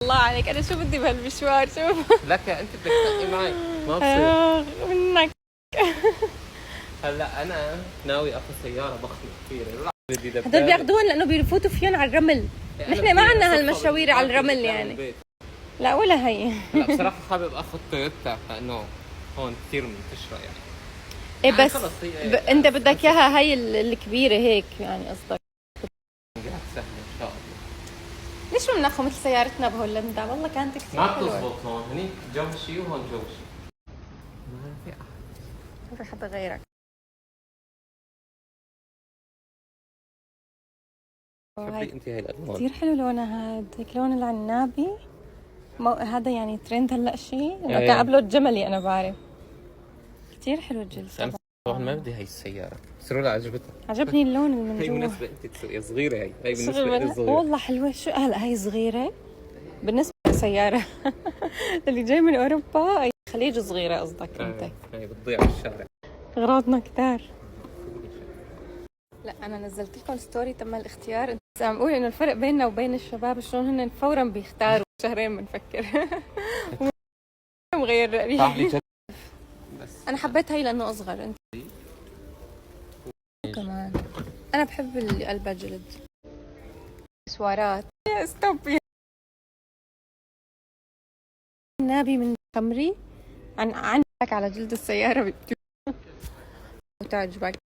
الله عليك، انا شو بدي بهالمشوار؟ شوف لك انت بدك تنقي معي ما بصير منك. هلا انا ناوي اخذ سياره ضخمه كثيره، بدي هدول دبابه. بياخذوهم لانه بيفوتوا فيهم على الرمل. نحن ما عندنا هالمشاوير على الرمل يعني. لا ولا هي. لا بصراحه حابب اخذ تويوتا لانه هون كثير منتشره يعني. ايه يعني بس خلص انت بدك اياها هي الكبيره هيك يعني قصدك؟ سهله ان شاء الله. ليش ما بناخذ مثل سيارتنا بهولندا؟ والله كانت كثير ما حلوه. بتزبط هون، هنيك جو شيء وهون جو شيء. ما في احد، ما في حدا غيرك. بتحبي انت هاي الالوان كثير حلو لونها، هاد هيك لون العنابي. هذا يعني ترند هلا شيء، لانه كان قبله الجملي انا بعرف. كثير حلو الجلد. انا طبعا ما بدي هاي السياره، سرورة عجبتني. عجبني اللون اللي من هي جوا. بالنسبه انت تسوقيها صغيره، هي بالنسبه لي صغيره. والله حلوه. شو هلا هي صغيره بالنسبه للسياره. اللي جاي من اوروبا اي خليج صغيره قصدك انت. هي بتضيع بالشارع. اغراضنا كتار. لا انا نزلت لكم ستوري تم الاختيار، انت عم بقول انه الفرق بيننا وبين الشباب شلون هن فورا بيختاروا شهرين بنفكر. مغير رأيي. بس انا حبيت هي لانه اصغر. انت كمان انا بحب اللي قلبها جلد. سوارات ستوب. نابي من خمري عندك على جلد السيارة وتعجبك.